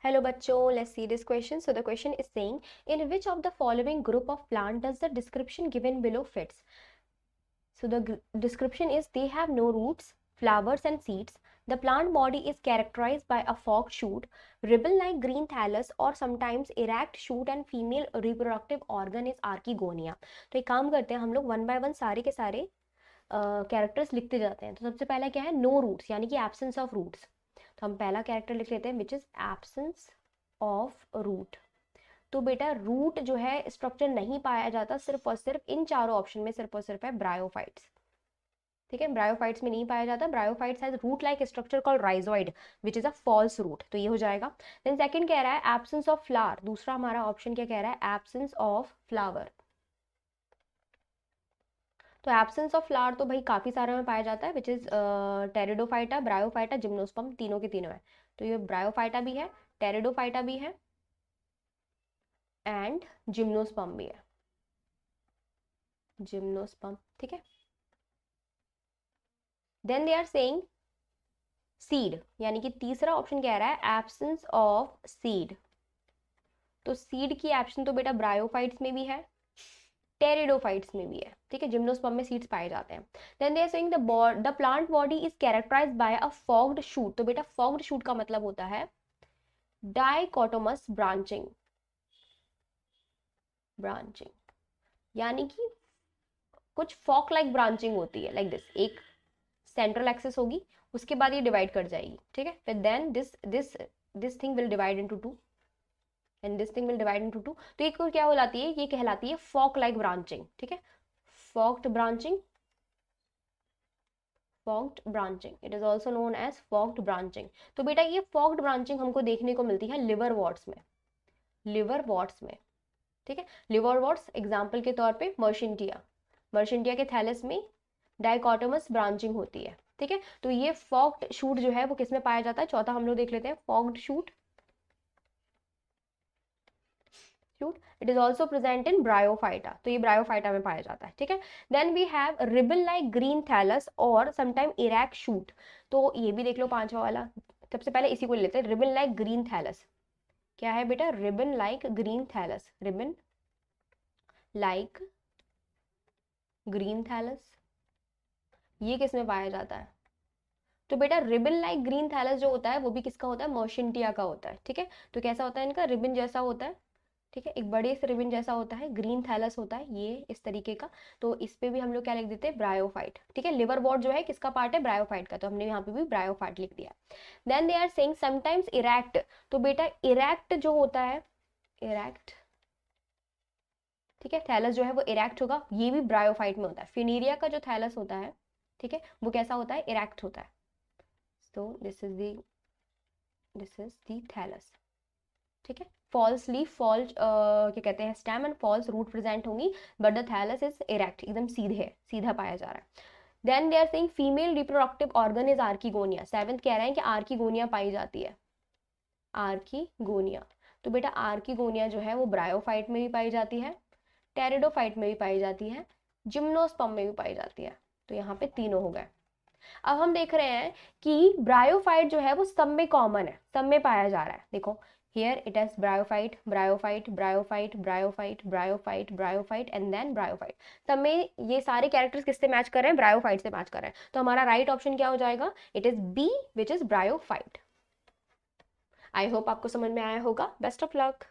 Hello bachcho, let's see this question. So the question is saying, in which of the following group of plant does the description given below fits? So the description is they have no roots, flowers and seeds. The plant body is characterized by a forked shoot, ribbon-like green thallus or sometimes erect shoot and female reproductive organ is archegonia. तो एक काम करते हैं हम लोग one by one सारे के सारे कैरेक्टर्स लिखते जाते हैं. तो सबसे पहला क्या है, नो रूट्स यानी कि एब्सेंस ऑफ रूट्स. तो हम पहला कैरेक्टर लिख लेते हैं which is absence of root. तो बेटा रूट जो है स्ट्रक्चर नहीं पाया जाता सिर्फ और सिर्फ इन चारों ऑप्शन में, सिर्फ और सिर्फ है ब्रायोफाइट्स. ठीक है, ब्रायोफाइट्स में नहीं पाया जाता. Bryophytes has root like structure called rhizoid which is a false root. तो ये हो जाएगा. देन सेकंड कह रहा है एब्सेंस ऑफ फ्लावर. दूसरा हमारा ऑप्शन क्या कह रहा है, एब्सेंस ऑफ फ्लावर. तो एब्सेंस ऑफ फ्लावर तो भाई काफी सारे में पाया जाता है which is pteridophyta, bryophyta, gymnosperm, तीनों के तीनों है. तो ये ब्रायोफाइटा भी है, टेरिडोफाइटा भी है एंड जिम्नोस्पर्म भी है. जिम्नोस्पर्म. ठीक है. Then they are saying seed, यानी कि तीसरा ऑप्शन कह रहा है एब्सेंस ऑफ सीड. तो सीड की एब्सेंस तो बेटा ब्रायोफाइट्स में भी है, टेरिडोफाइट्स में भी है. ठीक है, जिम्नोस्पर्म में सीड्स पाए जाते हैं. Then they are saying the plant body is characterised by a forked shoot. तो बेटा फॉग्ड शूट का मतलब होता है डाइकोटोमस ब्रांचिंग. ब्रांचिंग यानी कि कुछ फॉक लाइक ब्रांचिंग होती है लाइक दिस. एक सेंट्रल एक्सिस होगी, उसके बाद ये डिवाइड कर जाएगी. ठीक है, फिर then this thing will divide into two and this thing will divide into two. तो ये क्या कहलाती है, ये कहलाती है फॉक लाइक ब्रांचिंग. ठीक है, forked branching. Forked branching it is also known as forked branching. तो बेटा ये फॉक्ड ब्रांचिंग हमको देखने को मिलती है लिवर वॉर्ट्स में. लिवर वॉर्ट्स में. ठीक है, लिवर वॉर्ट्स एग्जाम्पल के तौर पे मर्शेंटिया. मर्शेंटिया के थैलस में डाइकोटोमस ब्रांचिंग होती है. ठीक है, तो ये फॉक्ड शूट जो है वो किसमें पाया जाता है, चौथा हम लोग देख लेते हैं forked shoot. Shoot it is also present in bryophyta. तो ये ब्रायोफाइटा में पाया जाता है. ठीक है. Then we have ribbon like green thallus और समटाइम इरैक्ट शूट. तो ये भी देख लो पांचवा वाला. सबसे पहले इसी को लेते हैं, रिबन लाइक ग्रीन थैलस. क्या है बेटा, ribbon like green thallus. Ribbon like green thallus ये किस में पाया जाता है. तो बेटा रिबन लाइक ग्रीन थैलस जो होता है वो भी किसका होता है, मर्शेंटिया का होता है. ठीक है, तो कैसा होता है, इनका रिबन जैसा होता है. ठीक है, एक बड़े से रिबन जैसा होता है, ग्रीन थैलस होता है ये इस तरीके का. तो इस पे भी हम लोग क्या लिख देते हैं, ब्रायोफाइट. ठीक है, लिवर वॉर्ट जो है किसका पार्ट है, ब्रायोफाइट का. तो हमने यहाँ पे भी ब्रायोफाइट लिख दिया. Then they are saying sometimes erect. तो बेटा इरैक्ट जो होता है, इरैक्ट. ठीक है, थैलस जो है वो इरैक्ट होगा, ये भी ब्रायोफाइट में होता है. फिनेरिया का जो थैलस होता है, ठीक है, वो कैसा होता है, इरैक्ट होता है. So this is the thallus. ठीक है, फॉल्स लीफ, फॉल्स क्या कहते हैं, stem and false root present होंगी, but the thallus is erect, एकदम सीधे सीधा पाया जा रहा है. Then they are saying female reproductive organ is archegonia. Seventh कह रहे हैं कि आर्कीगोनिया पाई जाती है. आर्कीगोनिया. तो बेटा आर्कीगोनिया जो है वो ब्रायोफाइट में भी पाई जाती है, टेरिडोफाइट में भी पाई जाती है, जिम्नोस्पर्म में भी पाई जाती है. तो यहाँ पे तीनों हो गए. अब हम देख रहे हैं कि ब्रायोफाइट जो है वो सब में कॉमन है, सब में पाया जा रहा है. देखो here it is bryophyte, bryophyte, bryophyte, bryophyte, bryophyte, bryophyte and then bryophyte. सब में ये सारे कैरेक्टर्स किससे मैच कर रहे हैं, ब्रायोफाइट से मैच कर रहे हैं. तो हमारा राइट ऑप्शन क्या हो जाएगा, it is B which is bryophyte. I hope आपको समझ में आया होगा. Best of luck.